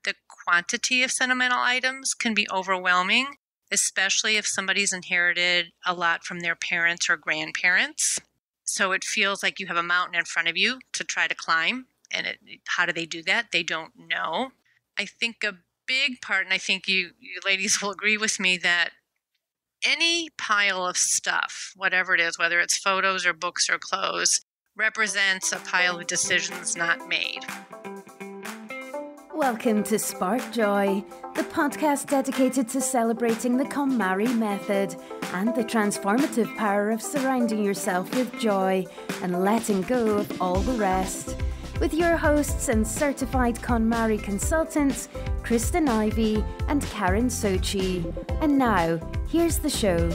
The quantity of sentimental items can be overwhelming, especially if somebody's inherited a lot from their parents or grandparents. So it feels like you have a mountain in front of you to try to climb. And how do they do that? They don't know. I think a big part, and I think you ladies will agree with me, that any pile of stuff, whatever it is, whether it's photos or books or clothes, represents a pile of decisions not made. Welcome to Spark Joy, the podcast dedicated to celebrating the KonMari method and the transformative power of surrounding yourself with joy and letting go of all the rest. With your hosts and certified KonMari consultants, Kristen Ivy and Karen Sochi. And now, here's the show.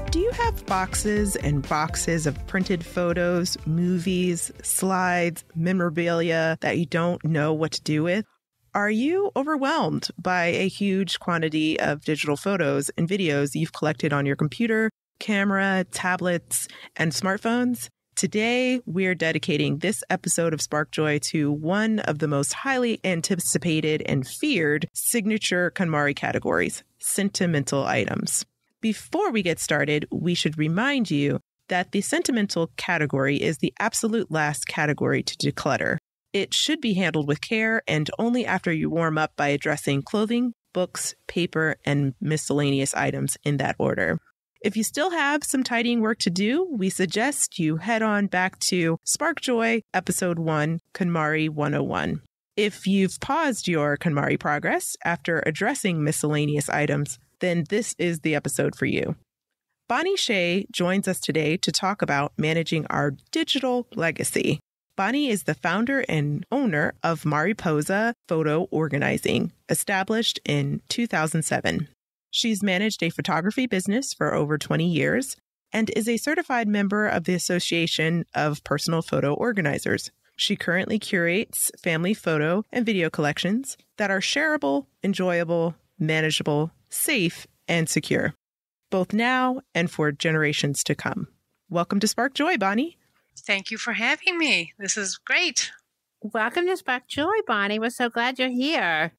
Do you have boxes and boxes of printed photos, movies, slides, memorabilia that you don't know what to do with? Are you overwhelmed by a huge quantity of digital photos and videos you've collected on your computer, camera, tablets, and smartphones? Today, we're dedicating this episode of Spark Joy to one of the most highly anticipated and feared signature KonMari categories, sentimental items. Before we get started, we should remind you that the sentimental category is the absolute last category to declutter. It should be handled with care and only after you warm up by addressing clothing, books, paper, and miscellaneous items in that order. If you still have some tidying work to do, we suggest you head on back to Spark Joy Episode 1, KonMari 101. If you've paused your KonMari progress after addressing miscellaneous items, then this is the episode for you. Bonnie Shay joins us today to talk about managing our digital legacy. Bonnie is the founder and owner of Mariposa Photo Organizing, established in 2007. She's managed a photography business for over 20 years and is a certified member of the Association of Personal Photo Organizers. She currently curates family photo and video collections that are shareable, enjoyable, manageable, safe, and secure, both now and for generations to come. Welcome to Spark Joy, Bonnie. Thank you for having me. This is great. Welcome to Spark Joy, Bonnie. We're so glad you're here.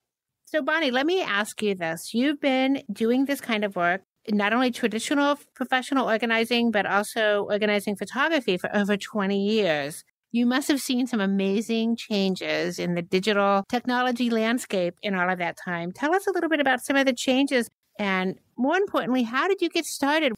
So, Bonnie, let me ask you this. You've been doing this kind of work, not only traditional professional organizing, but also organizing photography for over 20 years. You must have seen some amazing changes in the digital technology landscape in all of that time. Tell us a little bit about some of the changes and, more importantly, how did you get started?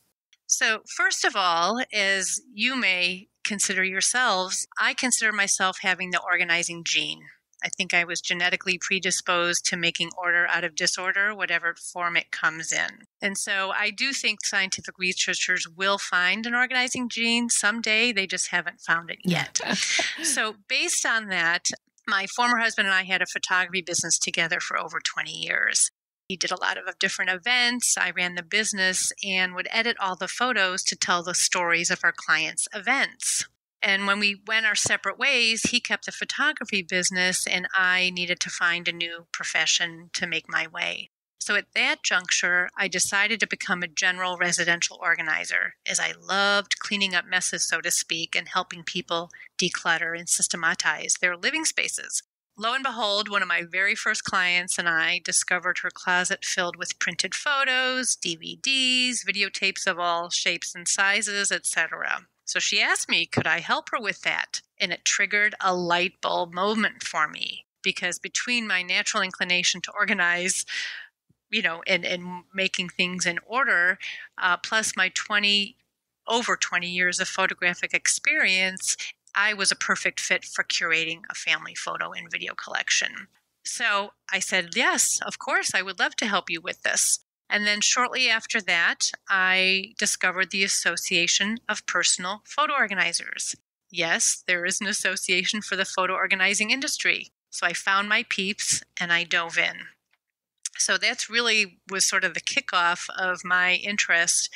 So, first of all, as you may consider yourselves, I consider myself having the organizing gene. I think I was genetically predisposed to making order out of disorder, whatever form it comes in. And so I do think scientific researchers will find an organizing gene someday. They just haven't found it yet. So based on that, my former husband and I had a photography business together for over 20 years. He did a lot of different events. I ran the business and would edit all the photos to tell the stories of our clients' events. And when we went our separate ways, he kept the photography business and I needed to find a new profession to make my way. So at that juncture, I decided to become a general residential organizer, as I loved cleaning up messes, so to speak, and helping people declutter and systematize their living spaces. Lo and behold, one of my very first clients and I discovered her closet filled with printed photos, DVDs, videotapes of all shapes and sizes, etc. So she asked me, could I help her with that? And it triggered a light bulb moment for me, because between my natural inclination to organize, and making things in order, plus my over 20 years of photographic experience, I was a perfect fit for curating a family photo and video collection. So I said, yes, of course, I would love to help you with this. And then shortly after that, I discovered the Association of Personal Photo Organizers. Yes, there is an association for the photo organizing industry. So I found my peeps and I dove in. So that's really was sort of the kickoff of my interest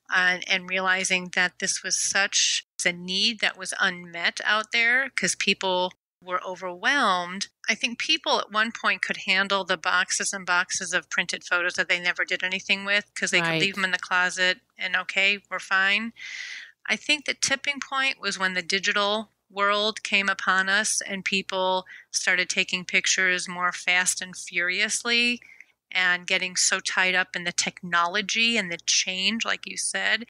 and realizing that this was such a need that was unmet out there because people were overwhelmed. I think people at one point could handle the boxes and boxes of printed photos that they never did anything with because they could leave them in the closet and okay, we're fine. I think the tipping point was when the digital world came upon us and people started taking pictures more fast and furiously and getting so tied up in the technology and the change, like you said,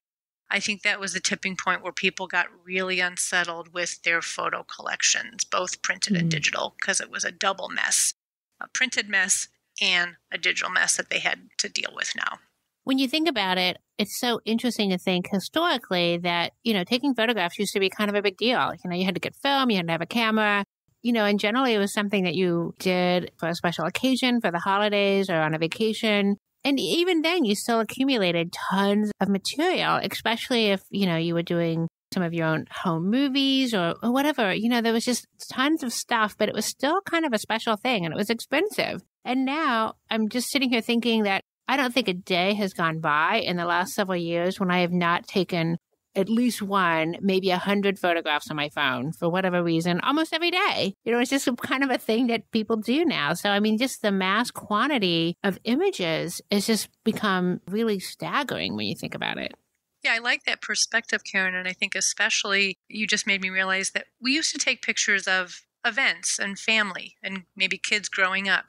I think that was the tipping point where people got really unsettled with their photo collections, both printed and digital, because it was a double mess, a printed mess and a digital mess that they had to deal with now. When you think about it, it's so interesting to think historically that, taking photographs used to be kind of a big deal. You had to get film, you had to have a camera, and generally it was something that you did for a special occasion, for the holidays or on a vacation. And even then, you still accumulated tons of material, especially if, you were doing some of your own home movies or whatever. There was just tons of stuff, but it was still kind of a special thing and it was expensive. And now I'm just sitting here thinking that I don't think a day has gone by in the last several years when I have not taken at least one, maybe 100 photographs on my phone for whatever reason, almost every day. It's just kind of a thing that people do now. So, just the mass quantity of images has just become really staggering when you think about it. Yeah, I like that perspective, Karen. And I think especially you just made me realize that we used to take pictures of events and family and maybe kids growing up.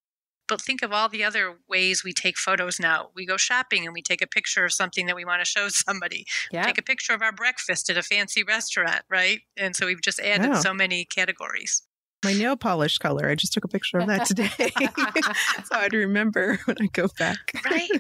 But think of all the other ways we take photos now. We go shopping and we take a picture of something that we want to show somebody. Yep. Take a picture of our breakfast at a fancy restaurant, right? And so we've just added so many categories. My nail polish color, I just took a picture of that today. So I'd remember when I go back. Right.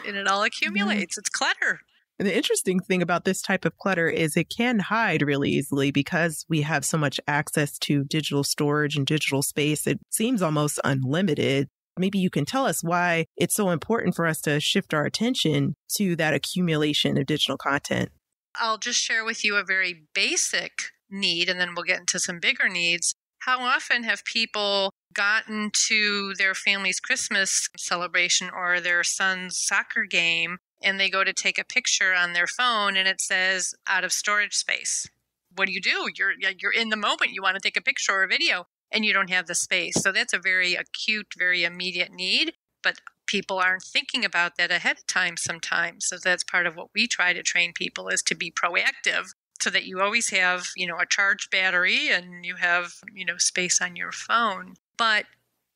And it all accumulates. It's clutter. And the interesting thing about this type of clutter is it can hide really easily because we have so much access to digital storage and digital space. It seems almost unlimited. Maybe you can tell us why it's so important for us to shift our attention to that accumulation of digital content. I'll just share with you a very basic need, and then we'll get into some bigger needs. How often have people gotten to their family's Christmas celebration or their son's soccer game and they go to take a picture on their phone and it says out of storage space? What do? You're in the moment. You want to take a picture or a video and you don't have the space. So that's a very acute, very immediate need, but people aren't thinking about that ahead of time sometimes. So that's part of what we try to train people is to be proactive so that you always have, a charged battery and you have, space on your phone. But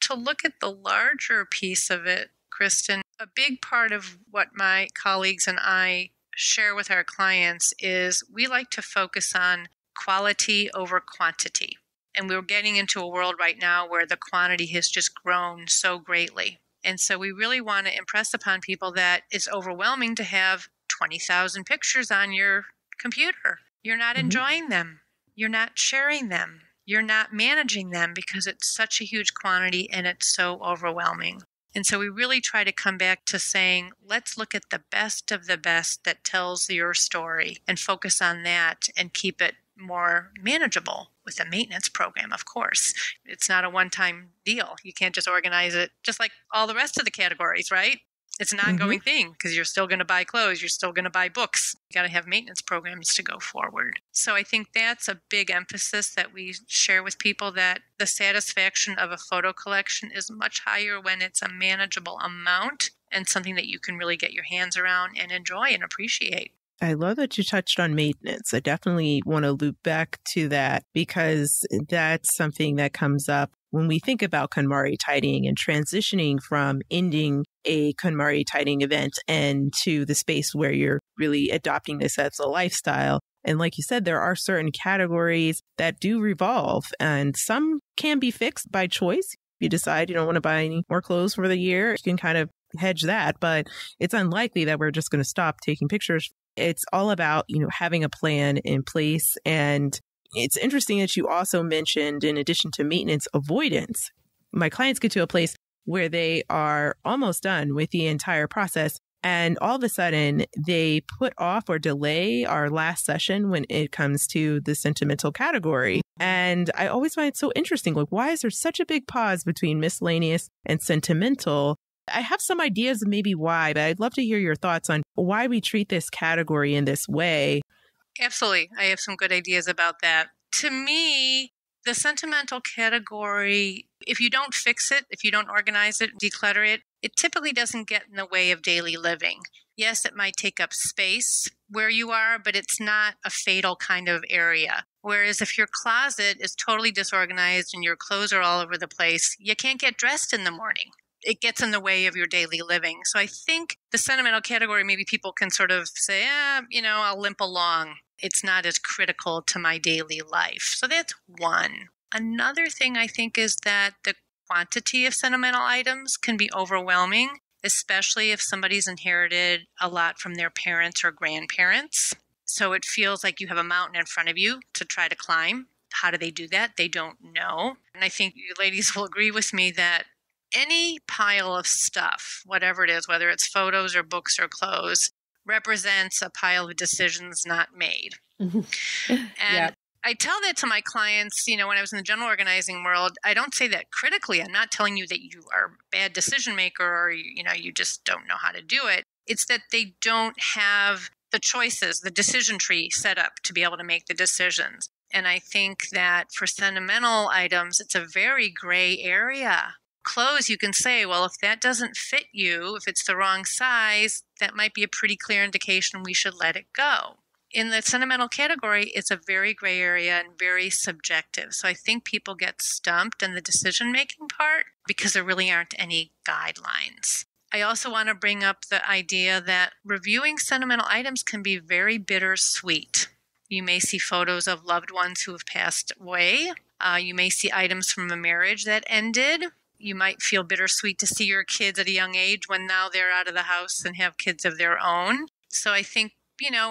to look at the larger piece of it, Kristen, a big part of what my colleagues and I share with our clients is we like to focus on quality over quantity. And we're getting into a world right now where the quantity has just grown so greatly. And so we really want to impress upon people that it's overwhelming to have 20,000 pictures on your computer. You're not enjoying them. You're not sharing them. You're not managing them because it's such a huge quantity and it's so overwhelming. And so we really try to come back to saying, let's look at the best of the best that tells your story and focus on that and keep it more manageable with a maintenance program, of course. It's not a one-time deal. You can't just organize it just like all the rest of the categories, right? It's an ongoing thing because you're still going to buy clothes. You're still going to buy books. You got to have maintenance programs to go forward. So I think that's a big emphasis that we share with people, that the satisfaction of a photo collection is much higher when it's a manageable amount and something that you can really get your hands around and enjoy and appreciate. I love that you touched on maintenance. I definitely want to loop back to that because that's something that comes up when we think about KonMari tidying and transitioning from ending a KonMari tidying event and to the space where you're really adopting this as a lifestyle. And like you said, there are certain categories that do revolve and some can be fixed by choice. If you decide you don't want to buy any more clothes for the year, you can kind of hedge that, but it's unlikely that we're just going to stop taking pictures. It's all about, having a plan in place. And it's interesting that you also mentioned, in addition to maintenance, avoidance. My clients get to a place where they are almost done with the entire process. And all of a sudden, they put off or delay our last session when it comes to the sentimental category. And I always find it so interesting. Like, why is there such a big pause between miscellaneous and sentimental? I have some ideas of maybe why, but I'd love to hear your thoughts on why we treat this category in this way. Absolutely. I have some good ideas about that. To me, the sentimental category, if you don't fix it, if you don't organize it, declutter it, it typically doesn't get in the way of daily living. Yes, it might take up space where you are, but it's not a fatal kind of area. Whereas if your closet is totally disorganized and your clothes are all over the place, you can't get dressed in the morning. It gets in the way of your daily living. So I think the sentimental category, maybe people can sort of say, I'll limp along. It's not as critical to my daily life. So that's one. Another thing I think is that the quantity of sentimental items can be overwhelming, especially if somebody's inherited a lot from their parents or grandparents. So it feels like you have a mountain in front of you to try to climb. How do they do that? They don't know. And I think you ladies will agree with me that any pile of stuff, whatever it is, whether it's photos or books or clothes, represents a pile of decisions not made. And Yep. I tell that to my clients, when I was in the general organizing world. I don't say that critically. I'm not telling you that you are a bad decision maker or, you just don't know how to do it. It's that they don't have the choices, the decision tree set up to be able to make the decisions. And I think that for sentimental items, it's a very gray area. Clothes, you can say, well, if that doesn't fit you, if it's the wrong size, that might be a pretty clear indication we should let it go. In the sentimental category, it's a very gray area and very subjective. So I think people get stumped in the decision-making part because there really aren't any guidelines. I also want to bring up the idea that reviewing sentimental items can be very bittersweet. You may see photos of loved ones who have passed away. You may see items from a marriage that ended. You might feel bittersweet to see your kids at a young age when now they're out of the house and have kids of their own. So I think,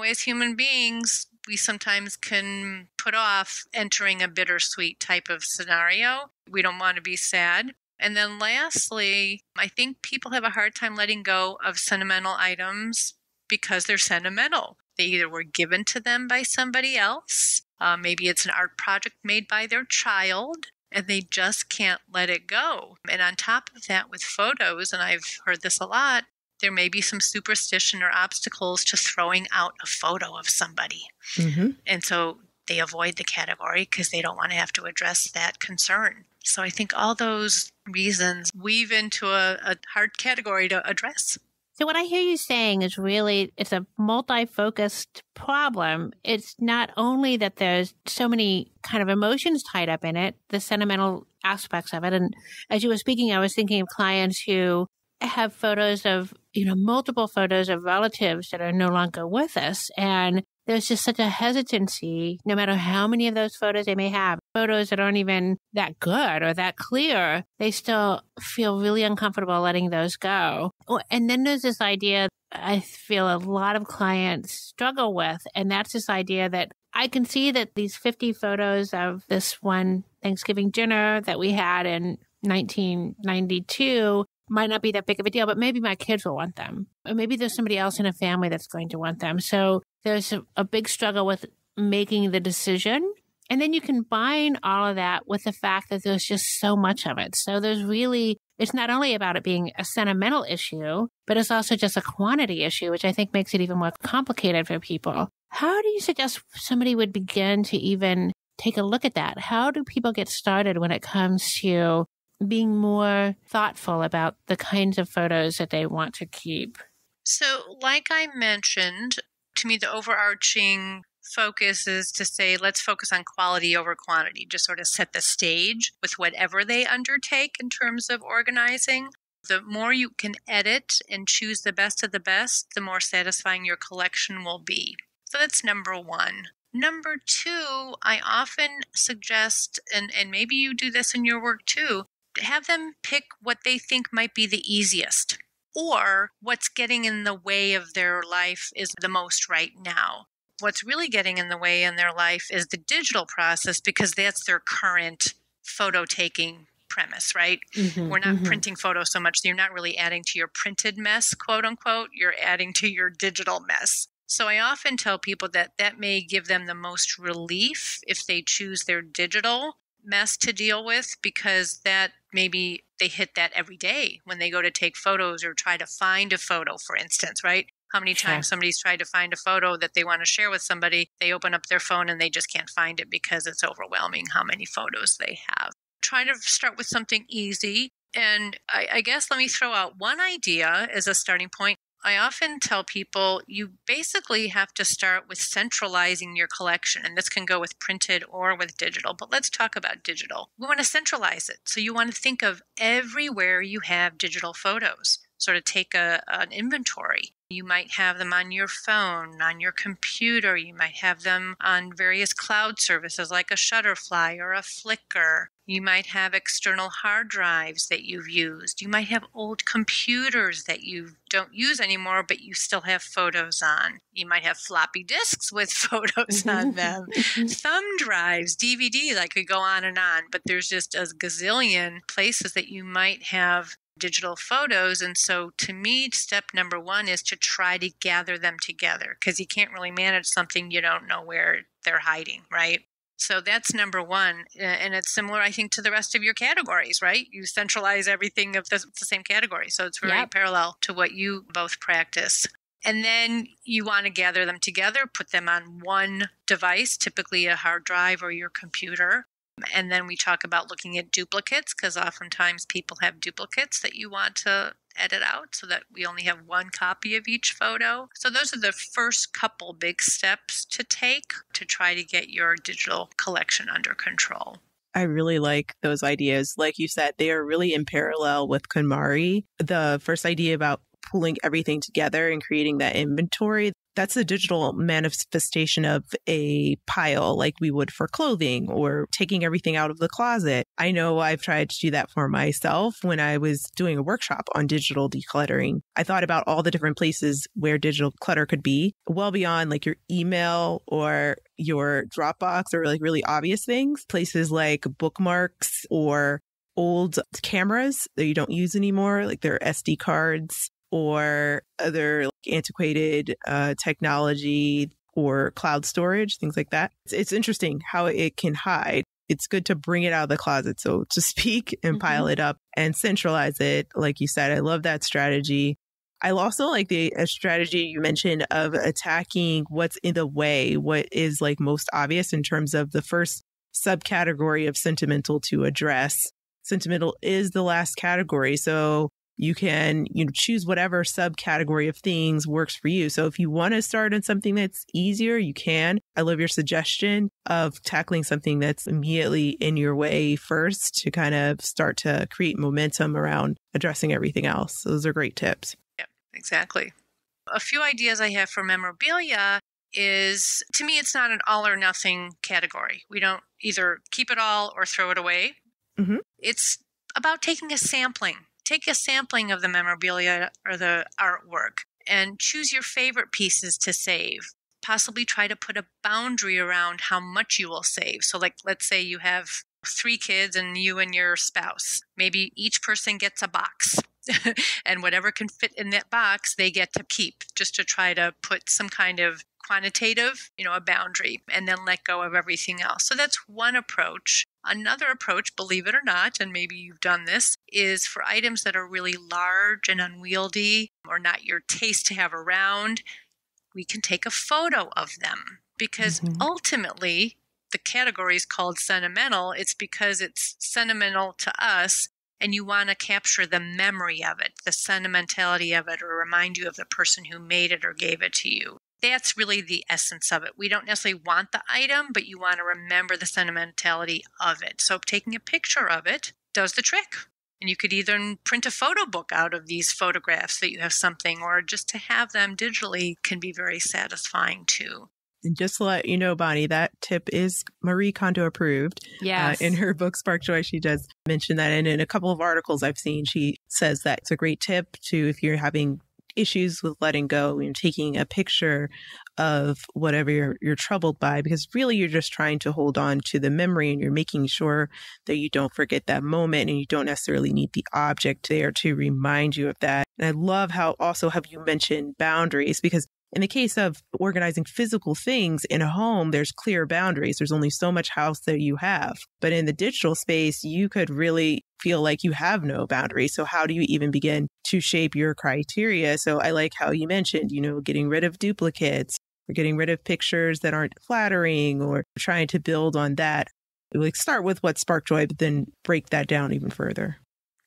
as human beings, we sometimes can put off entering a bittersweet type of scenario. We don't want to be sad. And then lastly, I think people have a hard time letting go of sentimental items because they're sentimental. They either were given to them by somebody else, maybe it's an art project made by their child, and they just can't let it go. And on top of that, with photos, and I've heard this a lot, there may be some superstition or obstacles to throwing out a photo of somebody. Mm-hmm. And so they avoid the category because they don't want to have to address that concern. So I think all those reasons weave into a hard category to address. So what I hear you saying is really, it's a multi-focused problem. It's not only that there's so many kind of emotions tied up in it, the sentimental aspects of it. And as you were speaking, I was thinking of clients who have photos of, multiple photos of relatives that are no longer with us. And there's just such a hesitancy, no matter how many of those photos they may have, photos that aren't even that good or that clear, they still feel really uncomfortable letting those go. And then there's this idea I feel a lot of clients struggle with, and that's this idea that I can see that these 50 photos of this one Thanksgiving dinner that we had in 1992 might not be that big of a deal, but maybe my kids will want them. Or maybe there's somebody else in a family that's going to want them. So there's a big struggle with making the decision. And then you combine all of that with the fact that there's just so much of it. So there's really, it's not only about it being a sentimental issue, but it's also just a quantity issue, which I think makes it even more complicated for people. How do you suggest somebody would begin to even take a look at that? How do people get started when it comes to being more thoughtful about the kinds of photos that they want to keep? So, like I mentioned, to me, the overarching focus is to say, let's focus on quality over quantity, just sort of set the stage with whatever they undertake in terms of organizing. The more you can edit and choose the best of the best, the more satisfying your collection will be. So that's number one. Number two, I often suggest, and maybe you do this in your work too, have them pick what they think might be the easiest or what's getting in the way of their life is the most right now. What's really getting in the way in their life is the digital process because that's their current photo taking premise, right? Mm-hmm, we're not printing photos so much. So you're not really adding to your printed mess, quote unquote. You're adding to your digital mess. So I often tell people that that may give them the most relief if they choose their digital mess to deal with, because that maybe they hit that every day when they go to take photos or try to find a photo, for instance, right? How many times somebody's tried to find a photo that they want to share with somebody, they open up their phone and they just can't find it because it's overwhelming how many photos they have. Try to start with something easy. And I guess let me throw out one idea as a starting point. I often tell people you basically have to start with centralizing your collection. And this can go with printed or with digital, but let's talk about digital. We want to centralize it. So you want to think of everywhere you have digital photos, sort of take an inventory. You might have them on your phone, on your computer. You might have them on various cloud services like a Shutterfly or a Flickr. You might have external hard drives that you've used. You might have old computers that you don't use anymore, but you still have photos on. You might have floppy disks with photos on them, thumb drives, DVDs. I could go on, but there's just a gazillion places that you might have digital photos. And so to me, step number one is to try to gather them together, because you can't really manage something you don't know where they're hiding, right? So that's number one. And it's similar, I think, to the rest of your categories, right? You centralize everything of the same category. So it's very parallel to what you both practice. And then you want to gather them together, put them on one device, typically a hard drive or your computer. And then we talk about looking at duplicates, because oftentimes people have duplicates that you want to edit out so that we only have one copy of each photo. So those are the first couple big steps to take to try to get your digital collection under control. I really like those ideas. Like you said, they are really in parallel with KonMari. The first idea about pulling everything together and creating that inventory, that's a digital manifestation of a pile like we would for clothing or taking everything out of the closet. I know I've tried to do that for myself when I was doing a workshop on digital decluttering. I thought about all the different places where digital clutter could be, well beyond like your email or your Dropbox or like really obvious things, places like bookmarks or old cameras that you don't use anymore, like their SD cards, or other antiquated technology or cloud storage, things like that. It's interesting how it can hide. It's good to bring it out of the closet, so to speak, and pile it up and centralize it. Like you said, I love that strategy. I also like the strategy you mentioned of attacking what's in the way, what is like most obvious in terms of the first subcategory of sentimental to address. Sentimental is the last category. So you can, choose whatever subcategory of things works for you. So if you want to start on something that's easier, you can. I love your suggestion of tackling something that's immediately in your way first to kind of start to create momentum around addressing everything else. Those are great tips. Yep, exactly. A few ideas I have for memorabilia is, to me, it's not an all or nothing category. We don't either keep it all or throw it away. It's about taking a sampling. Take a sampling of the memorabilia or the artwork and choose your favorite pieces to save. Possibly try to put a boundary around how much you will save. So like, let's say you have 3 kids and you and your spouse. Maybe each person gets a box and whatever can fit in that box, they get to keep, just to try to put some kind of quantitative, a boundary, and then let go of everything else. So that's one approach. Another approach, believe it or not, and maybe you've done this, is for items that are really large and unwieldy or not your taste to have around, we can take a photo of them, because ultimately the category is called sentimental. It's because it's sentimental to us, and you want to capture the memory of it, the sentimentality of it, or remind you of the person who made it or gave it to you. That's really the essence of it. We don't necessarily want the item, but you want to remember the sentimentality of it. So taking a picture of it does the trick. And you could either print a photo book out of these photographs that you have something, or just to have them digitally can be very satisfying too. And just to let you know, Bonnie, that tip is Marie Kondo approved. Yes. In her book, Spark Joy, she does mention that. And in a couple of articles I've seen, she says that it's a great tip to, if you're having issues with letting go and taking a picture of whatever you're troubled by, because really you're just trying to hold on to the memory and you're making sure that you don't forget that moment, and you don't necessarily need the object there to remind you of that. And I love how also have you mentioned boundaries, because in the case of organizing physical things in a home, there's clear boundaries. There's only so much house that you have. But in the digital space, you could really feel like you have no boundaries. So how do you even begin to shape your criteria? So I like how you mentioned, getting rid of duplicates, or getting rid of pictures that aren't flattering, or trying to build on that. Like start with what sparked joy, but then break that down even further.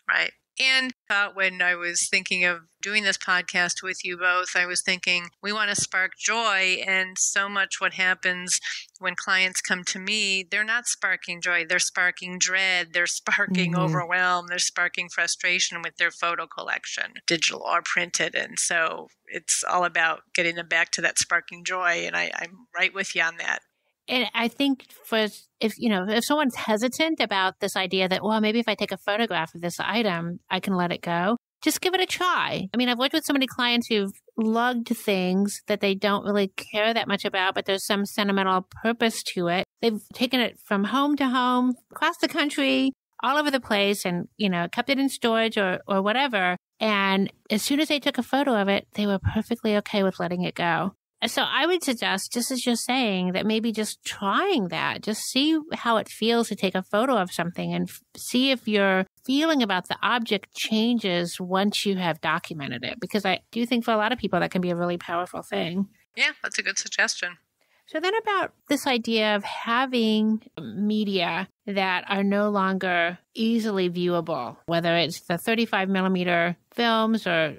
Right. And when I was thinking of doing this podcast with you both, I was thinking we want to spark joy. And so much what happens when clients come to me, they're not sparking joy. They're sparking dread. They're sparking overwhelm. They're sparking frustration with their photo collection, digital or printed. And so it's all about getting them back to that sparking joy. And I'm right with you on that. And I think if someone's hesitant about this idea that, well, maybe if I take a photograph of this item, I can let it go, just give it a try. I mean, I've worked with so many clients who've lugged things that they don't really care that much about, but there's some sentimental purpose to it. They've taken it from home to home, across the country, all over the place, and, kept it in storage or whatever. And as soon as they took a photo of it, they were perfectly okay with letting it go. So I would suggest, just as you're saying, that maybe just trying that, just see how it feels to take a photo of something and see if your feeling about the object changes once you have documented it. Because I do think for a lot of people that can be a really powerful thing. Yeah, that's a good suggestion. So then about this idea of having media that are no longer easily viewable, whether it's the 35 millimeter films or,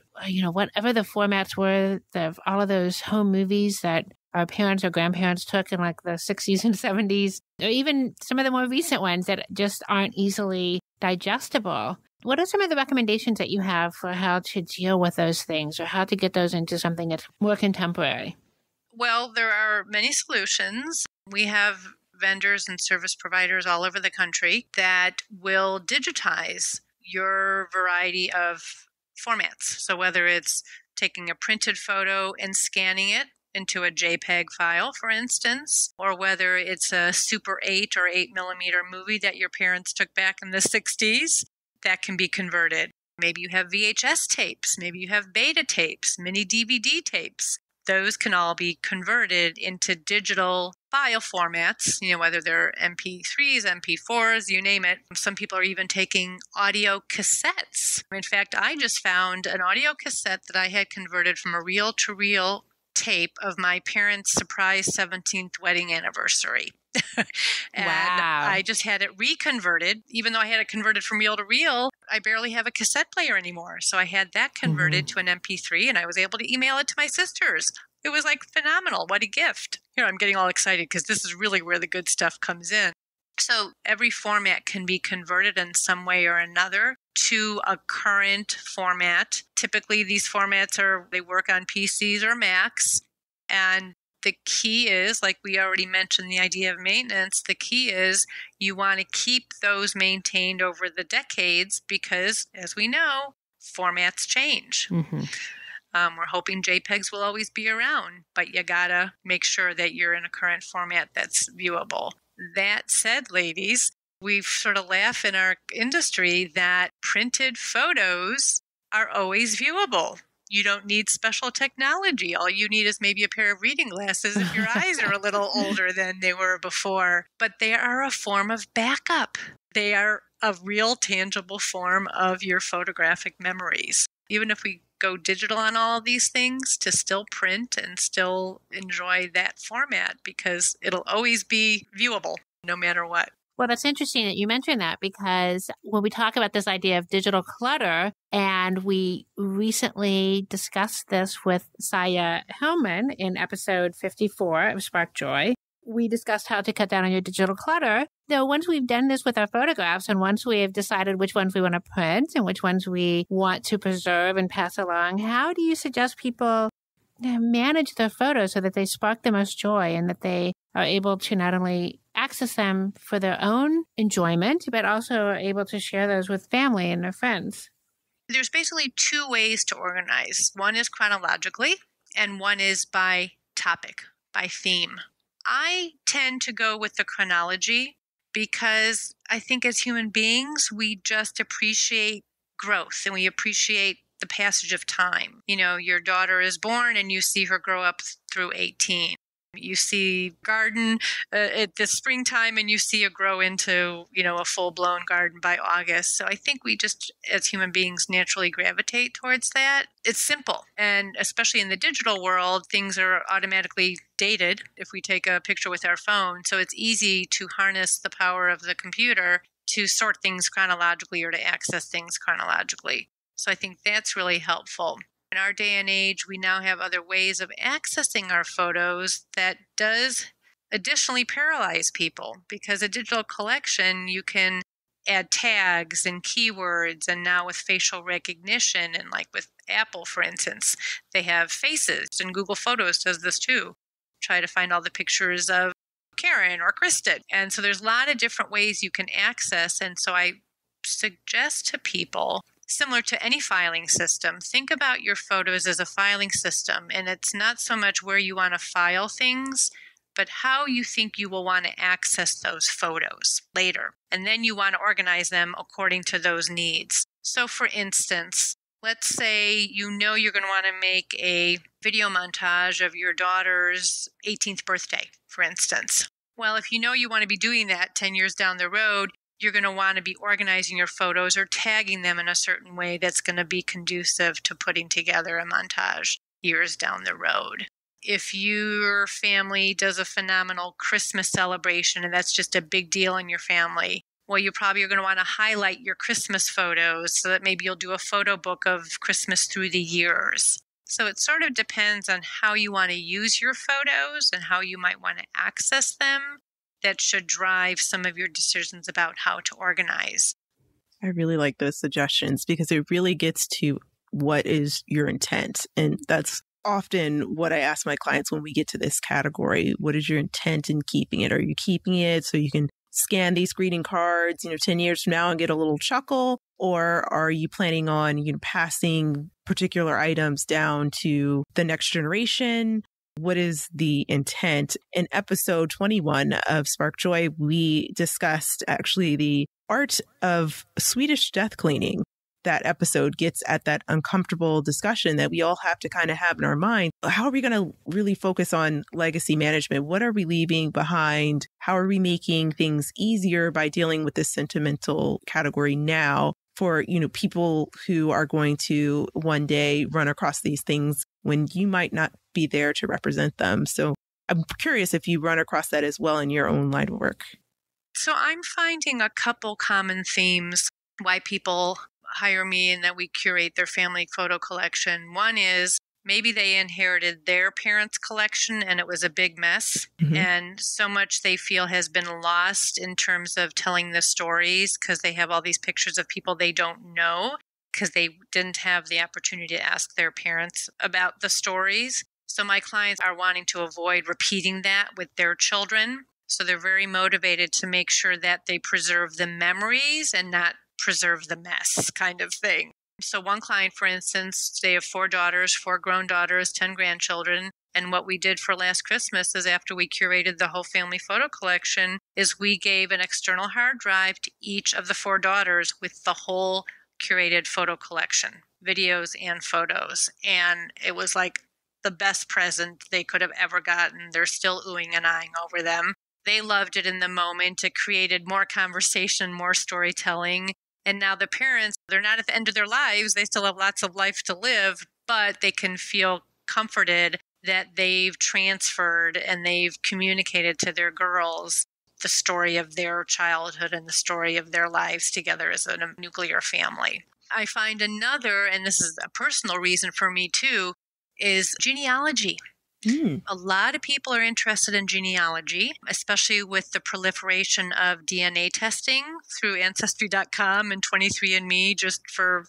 whatever the formats were of all of those home movies that our parents or grandparents took in like the 60s and 70s, or even some of the more recent ones that just aren't easily digestible. What are some of the recommendations that you have for how to deal with those things or how to get those into something that's more contemporary? Well, there are many solutions. We have vendors and service providers all over the country that will digitize your variety of formats. So whether it's taking a printed photo and scanning it into a JPEG file, for instance, or whether it's a Super 8 or 8 millimeter movie that your parents took back in the 60s, that can be converted. Maybe you have VHS tapes, maybe you have beta tapes, mini DVD tapes. Those can all be converted into digital file formats, whether they're MP3s, MP4s, you name it. Some people are even taking audio cassettes. In fact, I just found an audio cassette that I had converted from a reel-to-reel tape of my parents' surprise 17th wedding anniversary. And wow. I just had it reconverted. Even though I had it converted from reel to reel, I barely have a cassette player anymore. So I had that converted to an MP3 and I was able to email it to my sisters. It was like phenomenal. What a gift. I'm getting all excited because this is really where the good stuff comes in. So every format can be converted in some way or another to a current format. Typically, these formats they work on PCs or Macs. And the key is, like we already mentioned, the idea of maintenance. The key is you want to keep those maintained over the decades because, as we know, formats change. We're hoping JPEGs will always be around, but you gotta make sure that you're in a current format that's viewable. That said, ladies, we sort of laugh in our industry that printed photos are always viewable. You don't need special technology. All you need is maybe a pair of reading glasses if your eyes are a little older than they were before. But they are a form of backup. They are a real tangible form of your photographic memories. Even if we go digital on all of these things, to still print and still enjoy that format because it'll always be viewable no matter what. Well, that's interesting that you mentioned that because when we talk about this idea of digital clutter, and we recently discussed this with Saya Hellman in episode 54 of Spark Joy, we discussed how to cut down on your digital clutter. Though once we've done this with our photographs and once we have decided which ones we want to print and which ones we want to preserve and pass along, how do you suggest people manage their photos so that they spark the most joy and that they are able to not only access them for their own enjoyment, but also are able to share those with family and their friends? There's basically two ways to organize. One is chronologically, and one is by topic, by theme. I tend to go with the chronology because I think as human beings, we just appreciate growth and we appreciate the passage of time. Your daughter is born and you see her grow up through 18. You see garden at the springtime and you see it grow into, a full-blown garden by August. So I think we just, as human beings, naturally gravitate towards that. It's simple. And especially in the digital world, things are automatically dated if we take a picture with our phone. So it's easy to harness the power of the computer to sort things chronologically or to access things chronologically. So I think that's really helpful. In our day and age, we now have other ways of accessing our photos that does additionally paralyze people, because a digital collection, you can add tags and keywords, and now with facial recognition, and like with Apple, for instance, they have faces, and Google Photos does this too. Try to find all the pictures of Karen or Kristen. And so there's a lot of different ways you can access. And so I suggest to people, similar to any filing system, think about your photos as a filing system. And it's not so much where you want to file things, but how you think you will want to access those photos later. And then you want to organize them according to those needs. So for instance, let's say you know you're going to want to make a video montage of your daughter's 18th birthday, for instance. Well, if you know you want to be doing that 10 years down the road, you're going to want to be organizing your photos or tagging them in a certain way that's going to be conducive to putting together a montage years down the road. If your family does a phenomenal Christmas celebration and that's just a big deal in your family, well, you probably are going to want to highlight your Christmas photos so that maybe you'll do a photo book of Christmas through the years. So it sort of depends on how you want to use your photos and how you might want to access them. That should drive some of your decisions about how to organize. I really like those suggestions because it really gets to what is your intent. And that's often what I ask my clients when we get to this category. What is your intent in keeping it? Are you keeping it so you can scan these greeting cards, 10 years from now and get a little chuckle? Or are you planning on, passing particular items down to the next generation? What is the intent? In episode 21 of Spark Joy, we discussed actually the art of Swedish death cleaning. That episode gets at that uncomfortable discussion that we all have to kind of have in our mind. How are we going to really focus on legacy management? What are we leaving behind? How are we making things easier by dealing with this sentimental category now for, people who are going to one day run across these things when you might not be there to represent them? So I'm curious if you run across that as well in your own line of work. So I'm finding a couple common themes why people hire me and that we curate their family photo collection. One is maybe they inherited their parents' collection and it was a big mess. Mm-hmm. And so much they feel has been lost in terms of telling the stories because they have all these pictures of people they don't know because they didn't have the opportunity to ask their parents about the stories. So my clients are wanting to avoid repeating that with their children. So they're very motivated to make sure that they preserve the memories and not preserve the mess kind of thing. So one client, for instance, they have 4 daughters, 4 grown daughters, 10 grandchildren. And what we did for last Christmas is after we curated the whole family photo collection is we gave an external hard drive to each of the 4 daughters with the whole curated photo collection, videos and photos. And it was like the best present they could have ever gotten. They're still oohing and eyeing over them. They loved it in the moment. It created more conversation, more storytelling. And now the parents, they're not at the end of their lives. They still have lots of life to live, but they can feel comforted that they've transferred and they've communicated to their girls the story of their childhood and the story of their lives together as a nuclear family. I find another, and this is a personal reason for me too, is genealogy. A lot of people are interested in genealogy, especially with the proliferation of DNA testing through Ancestry.com and 23andMe, just for,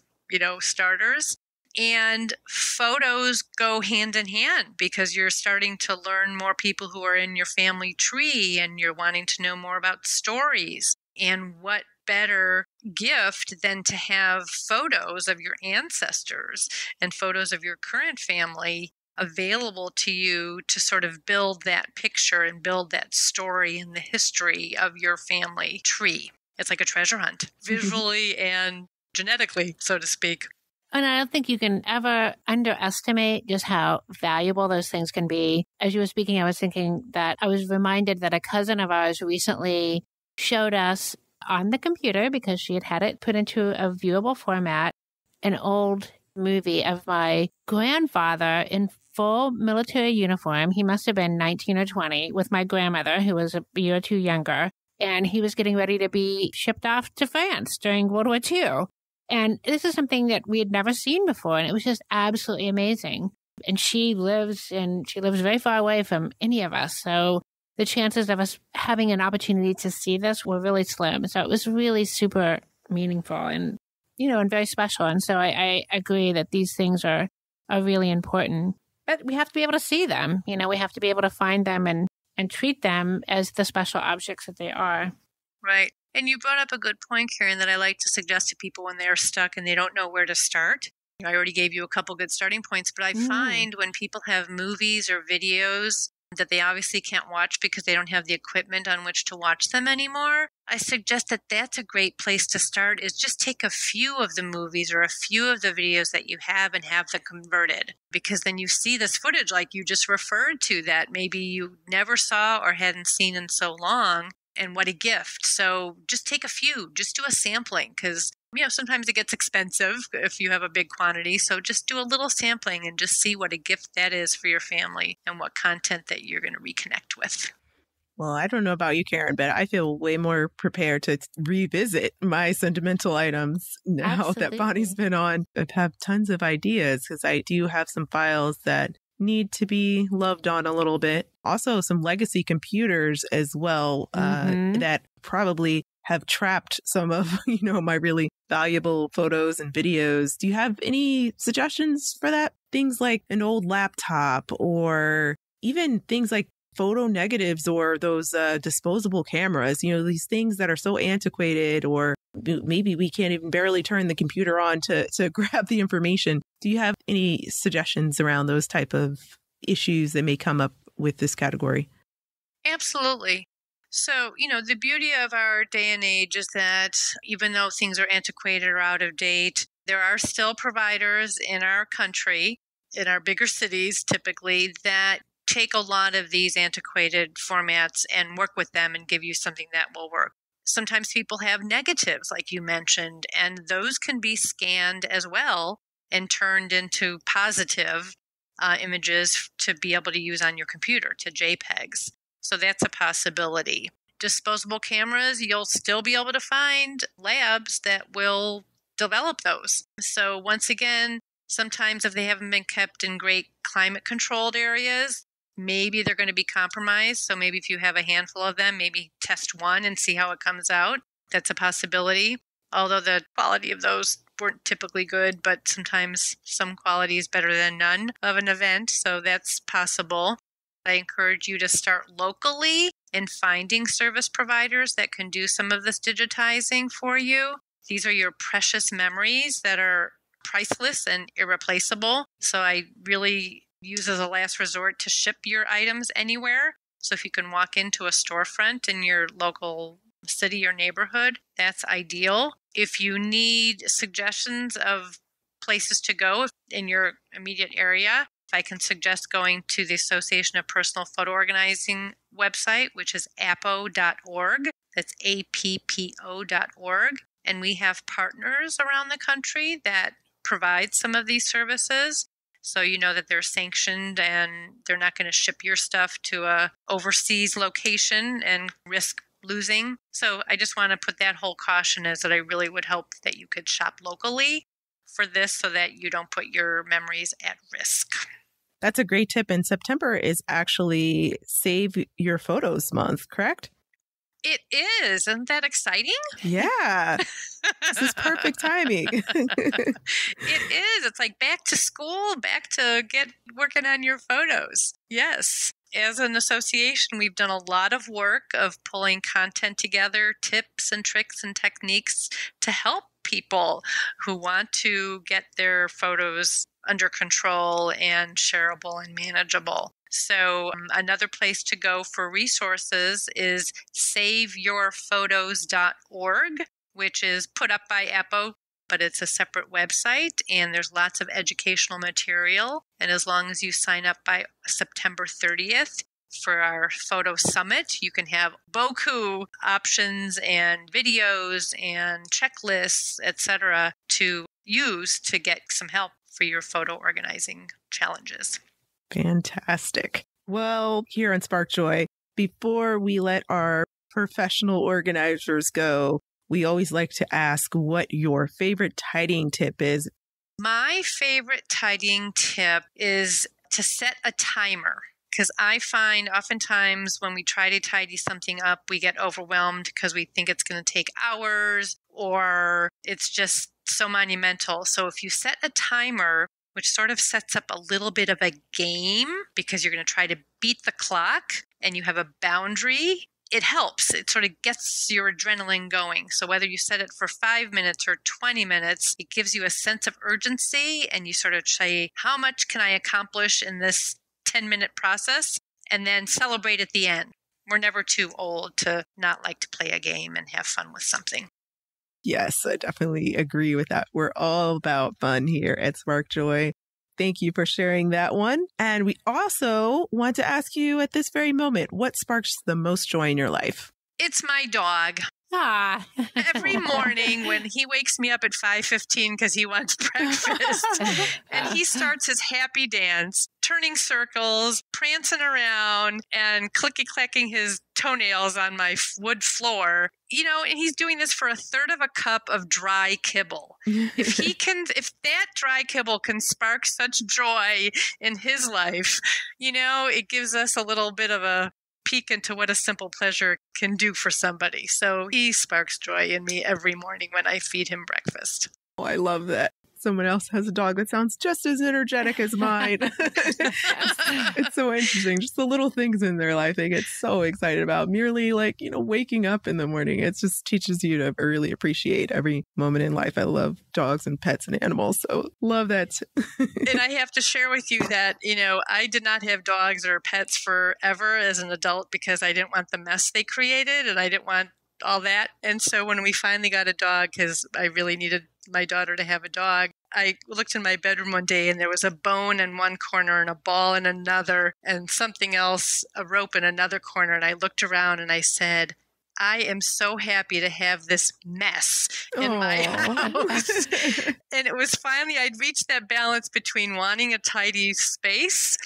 starters. And photos go hand in hand because you're starting to learn more people who are in your family tree and you're wanting to know more about stories. And what better gift than to have photos of your ancestors and photos of your current family available to you to sort of build that picture and build that story and the history of your family tree. It's like a treasure hunt, visually and genetically, so to speak. And I don't think you can ever underestimate just how valuable those things can be. As you were speaking, I was thinking that I was reminded that a cousin of ours recently showed us on the computer, because she had it put into a viewable format, an old movie of my grandfather in full military uniform. He must have been 19 or 20 with my grandmother, who was a year or two younger. and he was getting ready to be shipped off to France during World War II. And this is something that we had never seen before, and it was just absolutely amazing. And she lives very far away from any of us, so the chances of us having an opportunity to see this were really slim. So it was really super meaningful and, and very special. And so I agree that these things are really important. But we have to be able to see them. We have to be able to find them and treat them as the special objects that they are. Right. And you brought up a good point, Karen, that I like to suggest to people when they're stuck and they don't know where to start. I already gave you a couple good starting points, but I find when people have movies or videos that they obviously can't watch because they don't have the equipment on which to watch them anymore, I suggest that that's a great place to start, is just take a few of the movies or a few of the videos that you have and have them converted. Because then you see this footage like you just referred to that maybe you never saw or hadn't seen in so long. And what a gift. So just take a few, just do a sampling, because sometimes it gets expensive if you have a big quantity. So just do a little sampling and just see what a gift that is for your family and what content that you're going to reconnect with. Well, I don't know about you, Karen, but I feel way more prepared to revisit my sentimental items now that Bonnie's been on. I have tons of ideas because I do have some files that need to be loved on a little bit. Also, some legacy computers as well that probably have trapped some of, my really valuable photos and videos. Do you have any suggestions for that? Things like an old laptop or even things like photo negatives or those disposable cameras, these things that are so antiquated, or maybe we can't even barely turn the computer on to grab the information. Do you have any suggestions around those type of issues that may come up with this category? Absolutely. So, the beauty of our day and age is that even though things are antiquated or out of date, there are still providers in our country, in our bigger cities typically, that take a lot of these antiquated formats and work with them and give you something that will work. Sometimes people have negatives, like you mentioned, and those can be scanned as well and turned into positive images to be able to use on your computer, to JPEGs. So that's a possibility. Disposable cameras, you'll still be able to find labs that will develop those. So once again, sometimes if they haven't been kept in great climate-controlled areas, maybe they're going to be compromised. So maybe if you have a handful of them, maybe test one and see how it comes out. That's a possibility. Although the quality of those weren't typically good, but sometimes some quality is better than none of an event. So that's possible. I encourage you to start locally in finding service providers that can do some of this digitizing for you. These are your precious memories that are priceless and irreplaceable. So I really use as a last resort to ship your items anywhere. So if you can walk into a storefront in your local city or neighborhood, that's ideal. If you need suggestions of places to go in your immediate area, I can suggest going to the Association of Personal Photo Organizing website, which is appo.org. That's appo.org. And we have partners around the country that provide some of these services. So you know that they're sanctioned and they're not going to ship your stuff to a overseas location and risk losing. So I just want to put that whole caution is that I really would hope that you could shop locally for this so that you don't put your memories at risk. That's a great tip. And September is actually Save Your Photos Month, correct? It is. Isn't that exciting? Yeah. This is perfect timing. It is. It's like back to school, back to get working on your photos. Yes. As an association, we've done a lot of work of pulling content together, tips and tricks and techniques to help people who want to get their photos under control and shareable and manageable. So another place to go for resources is saveyourphotos.org, which is put up by Appo, but it's a separate website, and there's lots of educational material. And as long as you sign up by September 30th for our photo summit, you can have beaucoup options and videos and checklists, etc., to use to get some help for your photo organizing challenges. Fantastic. Well, here on Spark Joy, before we let our professional organizers go, we always like to ask what your favorite tidying tip is. My favorite tidying tip is to set a timer. Because I find oftentimes when we try to tidy something up, we get overwhelmed because we think it's going to take hours or it's just so monumental. So if you set a timer, which sort of sets up a little bit of a game because you're going to try to beat the clock and you have a boundary, it helps. It sort of gets your adrenaline going. So whether you set it for 5 minutes or 20 minutes, it gives you a sense of urgency and you sort of say, how much can I accomplish in this 10-minute process, and then celebrate at the end. We're never too old to not like to play a game and have fun with something. Yes, I definitely agree with that. We're all about fun here at Spark Joy. Thank you for sharing that one. And we also want to ask you at this very moment, what sparks the most joy in your life? It's my dog. Every morning when he wakes me up at 5:15 because he wants breakfast and he starts his happy dance, turning circles, prancing around and clicky-clacking his toenails on my wood floor, and he's doing this for a third of a cup of dry kibble. If that dry kibble can spark such joy in his life, it gives us a little bit of a peek into what a simple pleasure can do for somebody. So he sparks joy in me every morning when I feed him breakfast. Oh, I love that. Someone else has a dog that sounds just as energetic as mine. It's so interesting. Just the little things in their life they get so excited about. Merely waking up in the morning. It just teaches you to really appreciate every moment in life. I love dogs and pets and animals. So love that. And I have to share with you that, I did not have dogs or pets forever as an adult because I didn't want the mess they created and I didn't want all that. And so when we finally got a dog, because I really needed my daughter to have a dog, I looked in my bedroom one day and there was a bone in one corner and a ball in another and something else, a rope in another corner. And I looked around and I said, I am so happy to have this mess in my house. And it was finally, I'd reached that balance between wanting a tidy space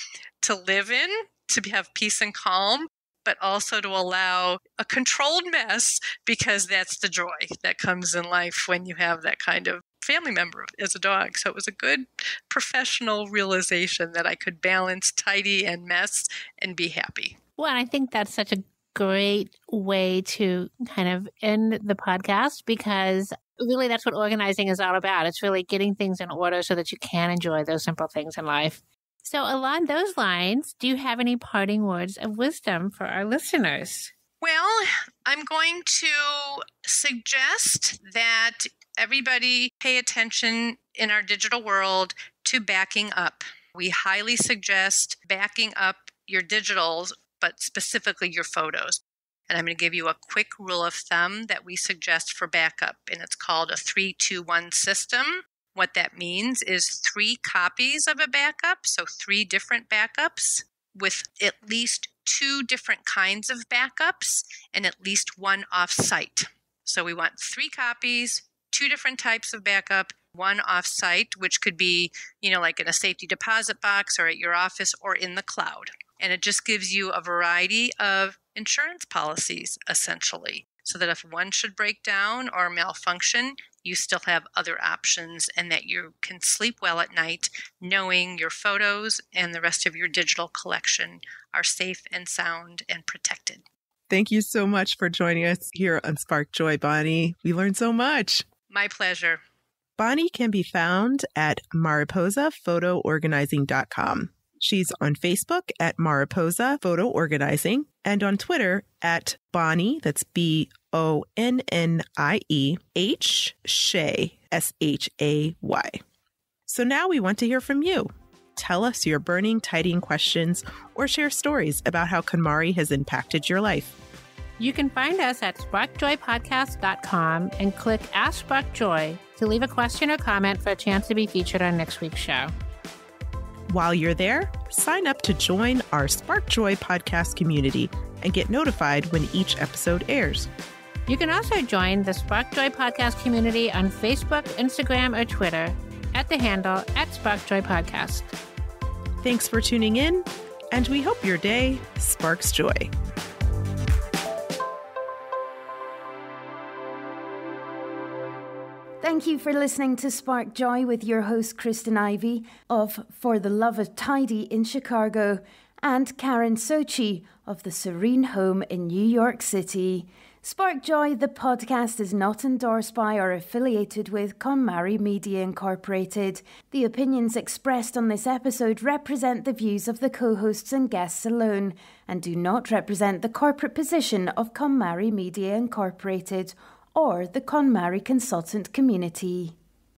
to live in, to have peace and calm, but also to allow a controlled mess because that's the joy that comes in life when you have that kind of family member as a dog. So it was a good professional realization that I could balance tidy and mess and be happy. Well, and I think that's such a great way to kind of end the podcast because really that's what organizing is all about. It's really getting things in order so that you can enjoy those simple things in life. So along those lines, do you have any parting words of wisdom for our listeners? Well, I'm going to suggest that everybody pay attention in our digital world to backing up. We highly suggest backing up your digitals, but specifically your photos. And I'm going to give you a quick rule of thumb that we suggest for backup, and it's called a 3-2-1 system. What that means is 3 copies of a backup, so 3 different backups with at least 2 different kinds of backups and at least 1 off-site. So we want 3 copies, 2 different types of backup, 1 off-site, which could be, like in a safety deposit box or at your office or in the cloud. And it just gives you a variety of insurance policies, essentially, so that if one should break down or malfunction, you still have other options and that you can sleep well at night knowing your photos and the rest of your digital collection are safe and sound and protected. Thank you so much for joining us here on Spark Joy, Bonnie. We learned so much. My pleasure. Bonnie can be found at mariposaphotoorganizing.com. She's on Facebook at Mariposa Photo Organizing and on Twitter at Bonnie, that's BONNIE, Shay, SHAY. So now we want to hear from you. Tell us your burning tidying questions or share stories about how KonMari has impacted your life. You can find us at sparkjoypodcast.com and click Ask Spark Joy to leave a question or comment for a chance to be featured on next week's show. While you're there, sign up to join our Spark Joy podcast community and get notified when each episode airs. You can also join the Spark Joy podcast community on Facebook, Instagram, or Twitter at the handle @SparkJoyPodcast. Thanks for tuning in, and we hope your day sparks joy. Thank you for listening to Spark Joy with your host Kristen Ivy of For the Love of Tidy in Chicago and Karen Sochi of the Serene Home in New York City. Spark Joy, the podcast, is not endorsed by or affiliated with KonMari Media Incorporated. The opinions expressed on this episode represent the views of the co-hosts and guests alone and do not represent the corporate position of KonMari Media Incorporated or the KonMari consultant community.